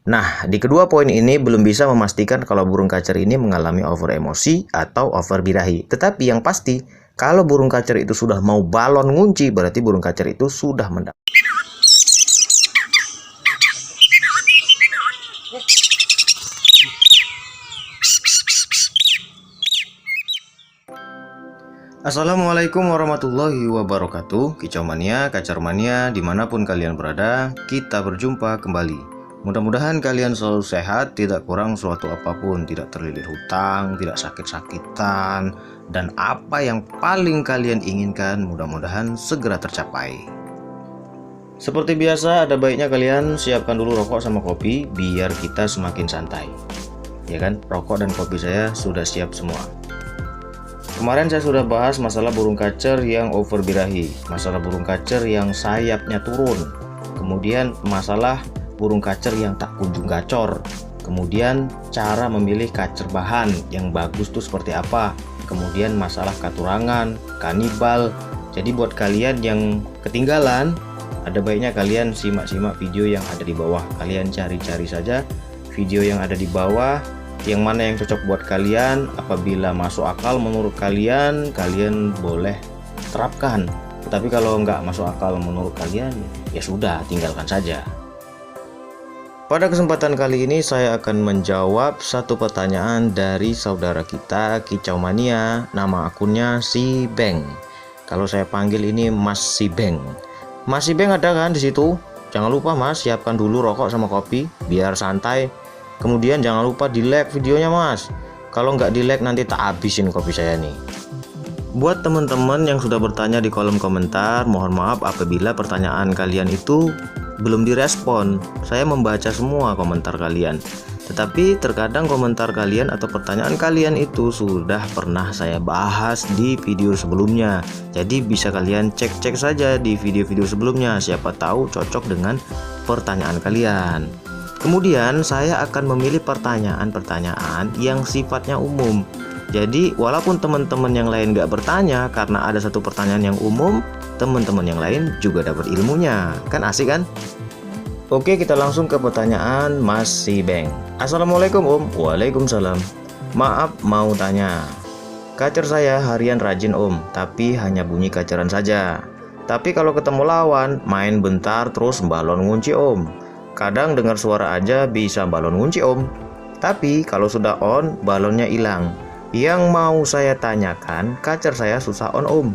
Nah, di kedua poin ini belum bisa memastikan kalau burung kacer ini mengalami over emosi atau over birahi. Tetapi yang pasti, kalau burung kacer itu sudah mau balon ngunci, berarti burung kacer itu sudah mendapat. Assalamualaikum warahmatullahi wabarakatuh. Kicau mania, kacar mania, dimanapun kalian berada, kita berjumpa kembali. Mudah-mudahan kalian selalu sehat, tidak kurang suatu apapun, tidak terlilit hutang, tidak sakit-sakitan, dan apa yang paling kalian inginkan mudah-mudahan segera tercapai. Seperti biasa, ada baiknya kalian siapkan dulu rokok sama kopi biar kita semakin santai. Ya kan, rokok dan kopi saya sudah siap semua. Kemarin saya sudah bahas masalah burung kacer yang over birahi, masalah burung kacer yang sayapnya turun, kemudian masalah burung kacer yang tak kunjung gacor, kemudian cara memilih kacer bahan yang bagus tuh seperti apa, kemudian masalah katurangan, kanibal. Jadi buat kalian yang ketinggalan, ada baiknya kalian simak-simak video yang ada di bawah. Kalian cari-cari saja video yang ada di bawah, yang mana yang cocok buat kalian. Apabila masuk akal menurut kalian, kalian boleh terapkan. Tapi kalau nggak masuk akal menurut kalian, ya sudah, tinggalkan saja. Pada kesempatan kali ini saya akan menjawab satu pertanyaan dari saudara kita, Kicau Mania. Nama akunnya Si Beng. Kalau saya panggil ini Mas Si Beng. Mas Si Beng ada kan di situ? Jangan lupa Mas, siapkan dulu rokok sama kopi biar santai. Kemudian jangan lupa di like videonya Mas. Kalau nggak di like nanti tak habisin kopi saya nih. Buat teman-teman yang sudah bertanya di kolom komentar, mohon maaf apabila pertanyaan kalian itu belum direspon. Saya membaca semua komentar kalian. Tetapi terkadang komentar kalian atau pertanyaan kalian itu sudah pernah saya bahas di video sebelumnya. Jadi bisa kalian cek-cek saja di video-video sebelumnya. Siapa tahu cocok dengan pertanyaan kalian. Kemudian saya akan memilih pertanyaan-pertanyaan yang sifatnya umum. Jadi walaupun teman-teman yang lain gak bertanya, karena ada satu pertanyaan yang umum, teman-teman yang lain juga dapat ilmunya. Kan asik kan? Oke, kita langsung ke pertanyaan Mas Si Beng. Assalamualaikum Om. Waalaikumsalam. Maaf mau tanya. Kacer saya harian rajin Om, tapi hanya bunyi kaceran saja. Tapi kalau ketemu lawan, main bentar terus balon ngunci Om. Kadang dengar suara aja bisa balon ngunci Om. Tapi kalau sudah on, balonnya hilang. Yang mau saya tanyakan, kacer saya susah on Om.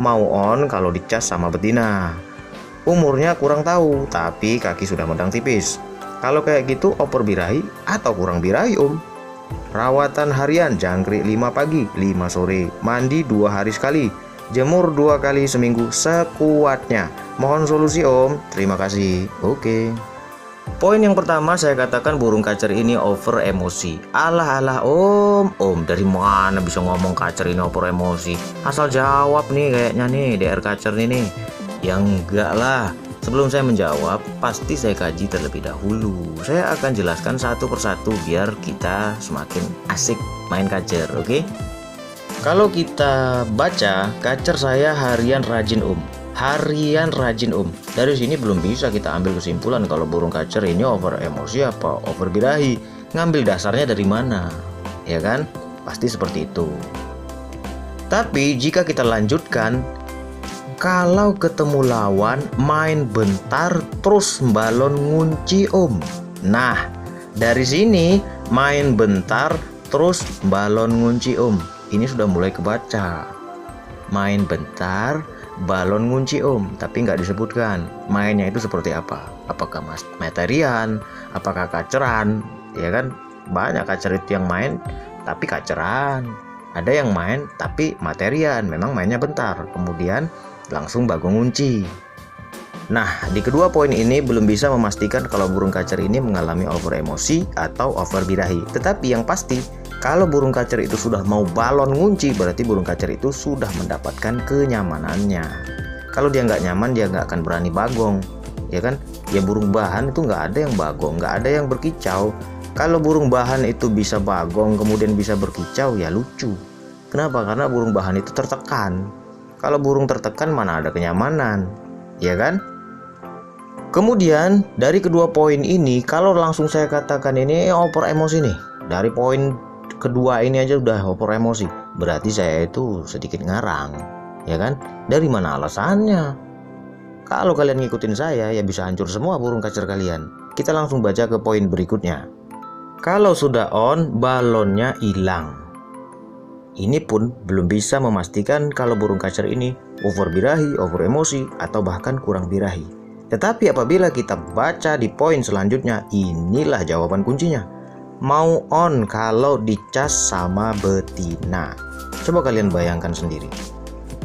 Mau on kalau dicas sama betina. Umurnya kurang tahu, tapi kaki sudah mendang tipis. Kalau kayak gitu over birahi atau kurang birahi Om? Rawatan harian jangkrik 5 pagi, 5 sore. Mandi 2 hari sekali. Jemur 2 kali seminggu sekuatnya. Mohon solusi Om. Terima kasih. Oke. Poin yang pertama saya katakan burung kacer ini over emosi. Alah Om dari mana bisa ngomong kacer ini over emosi? Asal jawab nih kayaknya nih DR kacer ini. Yang enggak lah. Sebelum saya menjawab, pasti saya kaji terlebih dahulu. Saya akan jelaskan satu persatu biar kita semakin asik main kacer, oke? Kalau kita baca, kacer saya harian rajin Om. Harian rajin Om. Dari sini belum bisa kita ambil kesimpulan kalau burung kacer ini over emosi apa over birahi. Ngambil dasarnya dari mana? Ya kan? Pasti seperti itu. Tapi jika kita lanjutkan, kalau ketemu lawan main bentar terus balon ngunci Om. Nah, dari sini main bentar terus balon ngunci Om. Ini sudah mulai kebaca. Main bentar balon ngunci Om, tapi nggak disebutkan mainnya itu seperti apa. Apakah materian, apakah kaceran, ya kan? Banyak kacer itu yang main tapi kaceran. Ada yang main tapi materian, memang mainnya bentar, kemudian langsung bagong ngunci. Nah, di kedua poin ini belum bisa memastikan kalau burung kacer ini mengalami over emosi atau over birahi. Tetapi yang pasti, kalau burung kacer itu sudah mau balon ngunci, berarti burung kacer itu sudah mendapatkan kenyamanannya. Kalau dia nggak nyaman, dia nggak akan berani bagong, ya kan? Ya burung bahan itu nggak ada yang bagong, nggak ada yang berkicau. Kalau burung bahan itu bisa bagong, kemudian bisa berkicau, ya lucu. Kenapa? Karena burung bahan itu tertekan. Kalau burung tertekan mana ada kenyamanan, ya kan? Kemudian dari kedua poin ini, kalau langsung saya katakan ini over emosi nih, dari poin kedua ini aja udah over emosi, berarti saya itu sedikit ngarang, ya kan? Dari mana alasannya? Kalau kalian ngikutin saya, ya bisa hancur semua burung kacer kalian. Kita langsung baca ke poin berikutnya. Kalau sudah on, balonnya hilang. Ini pun belum bisa memastikan kalau burung kacer ini over birahi, over emosi, atau bahkan kurang birahi. Tetapi apabila kita baca di poin selanjutnya, inilah jawaban kuncinya. Mau on kalau dicas sama betina. Coba kalian bayangkan sendiri.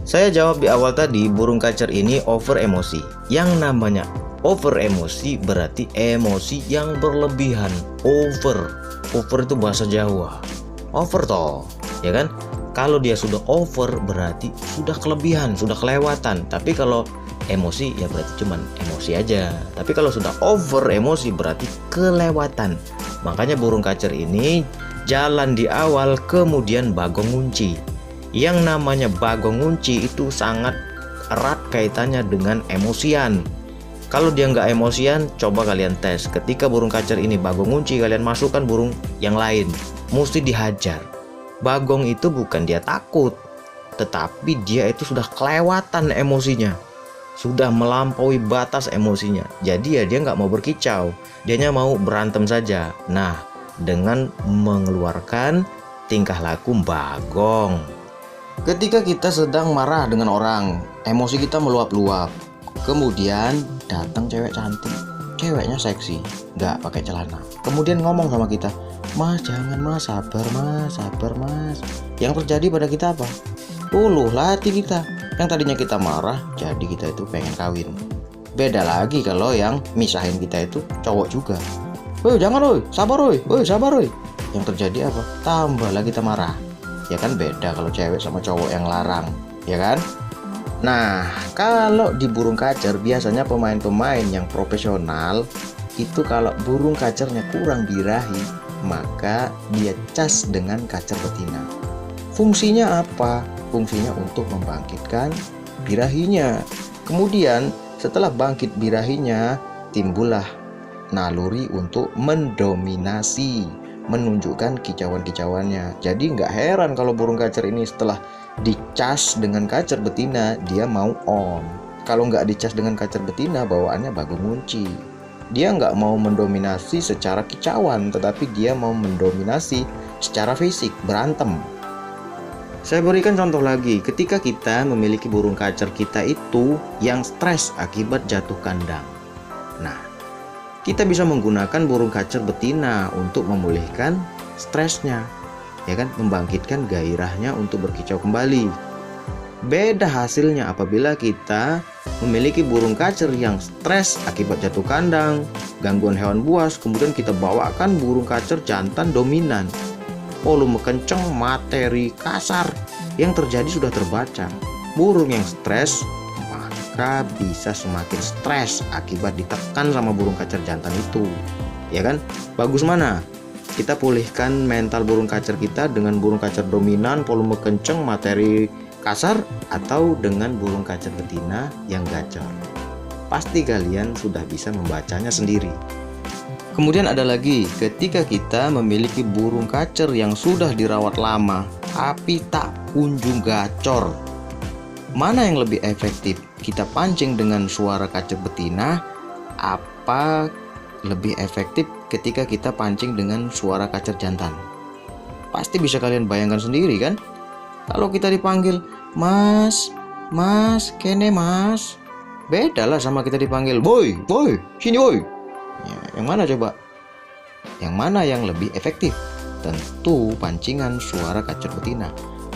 Saya jawab di awal tadi, burung kacer ini over emosi. Yang namanya over emosi berarti emosi yang berlebihan. Over itu bahasa Jawa. Over toh, ya kan? Kalau dia sudah over berarti sudah kelebihan, sudah kelewatan. Tapi kalau emosi ya berarti cuman emosi aja. Tapi kalau sudah over emosi berarti kelewatan. Makanya burung kacer ini jalan di awal kemudian bagong ngunci. Yang namanya bagong ngunci itu sangat erat kaitannya dengan emosian. Kalau dia nggak emosian, coba kalian tes. Ketika burung kacer ini bagong ngunci, kalian masukkan burung yang lain, mesti dihajar. Bagong itu bukan dia takut, tetapi dia itu sudah kelewatan emosinya, sudah melampaui batas emosinya. Jadi ya dia nggak mau berkicau, dianya mau berantem saja. Nah, dengan mengeluarkan tingkah laku bagong. Ketika kita sedang marah dengan orang, emosi kita meluap-luap. Kemudian datang cewek cantik, ceweknya seksi, nggak pakai celana. Kemudian ngomong sama kita, "Mas, jangan mas, sabar mas." Yang terjadi pada kita apa? Luluhlah hati kita. Yang tadinya kita marah, jadi kita itu pengen kawin. Beda lagi kalau yang misahin kita itu cowok juga. "Woi jangan woi, sabar woi." Yang terjadi apa? Tambahlah kita marah. Ya kan beda kalau cewek sama cowok yang larang, ya kan? Nah, kalau di burung kacer biasanya pemain-pemain yang profesional itu kalau burung kacernya kurang birahi, maka dia cas dengan kacer betina. Fungsinya apa? Fungsinya untuk membangkitkan birahinya. Kemudian setelah bangkit birahinya, timbullah naluri untuk mendominasi, menunjukkan kicauan-kicauannya. Jadi nggak heran kalau burung kacer ini setelah dicas dengan kacer betina, dia mau on. Kalau nggak dicas dengan kacer betina, bawaannya bagong ngunci. Dia nggak mau mendominasi secara kicauan, tetapi dia mau mendominasi secara fisik, berantem. Saya berikan contoh lagi, ketika kita memiliki burung kacer kita itu yang stres akibat jatuh kandang. Nah, kita bisa menggunakan burung kacer betina untuk memulihkan stresnya, ya kan, membangkitkan gairahnya untuk berkicau kembali. Beda hasilnya apabila kita memiliki burung kacer yang stres akibat jatuh kandang, gangguan hewan buas, kemudian kita bawakan burung kacer jantan dominan, volume kenceng, materi kasar. Yang terjadi sudah terbaca. Burung yang stres maka bisa semakin stres akibat ditekan sama burung kacer jantan itu, ya kan? Bagus mana? Kita pulihkan mental burung kacer kita dengan burung kacer dominan, volume kenceng, materi kasar, atau dengan burung kacer betina yang gacor. Pasti kalian sudah bisa membacanya sendiri. Kemudian ada lagi, ketika kita memiliki burung kacer yang sudah dirawat lama tapi tak kunjung gacor, mana yang lebih efektif? Kita pancing dengan suara kacer betina, apa lebih efektif ketika kita pancing dengan suara kacer jantan? Pasti bisa kalian bayangkan sendiri kan? Kalau kita dipanggil, "Mas, kene mas," beda lah sama kita dipanggil, "Boy, sini boy." Ya, yang mana coba? Yang mana yang lebih efektif? Tentu pancingan suara kacer betina.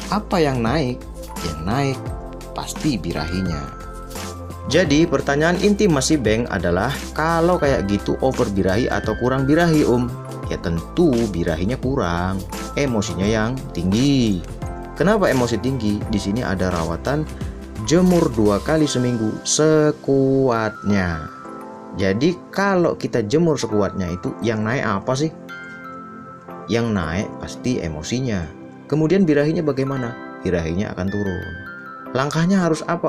Apa yang naik? Yang naik pasti birahinya. Jadi pertanyaan inti Mas Ibeng adalah, kalau kayak gitu over birahi atau kurang birahi Ya tentu birahinya kurang, emosinya yang tinggi. Kenapa emosi tinggi? Di sini ada rawatan jemur 2 kali seminggu sekuatnya. Jadi kalau kita jemur sekuatnya itu yang naik apa sih? Yang naik pasti emosinya. Kemudian birahinya bagaimana? Birahinya akan turun. Langkahnya harus apa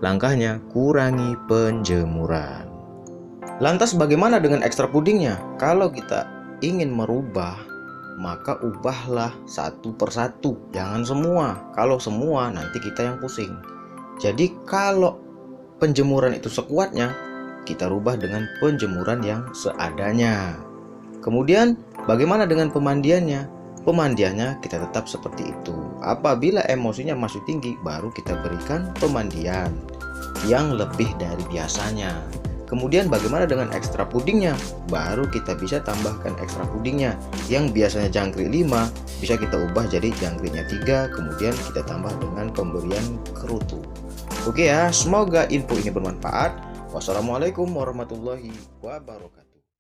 Langkahnya kurangi penjemuran. Lantas bagaimana dengan ekstra pudingnya? Kalau kita ingin merubah, maka ubahlah satu persatu, jangan semua. Kalau semua nanti kita yang pusing. Jadi kalau penjemuran itu sekuatnya, kita rubah dengan penjemuran yang seadanya. Kemudian bagaimana dengan pemandiannya? Pemandiannya kita tetap seperti itu. Apabila emosinya masih tinggi, baru kita berikan pemandian yang lebih dari biasanya. Kemudian bagaimana dengan ekstra pudingnya? Baru kita bisa tambahkan ekstra pudingnya. Yang biasanya jangkrik 5, bisa kita ubah jadi jangkriknya 3. Kemudian kita tambah dengan pemberian kerutu. Oke ya, semoga info ini bermanfaat. Wassalamualaikum warahmatullahi wabarakatuh.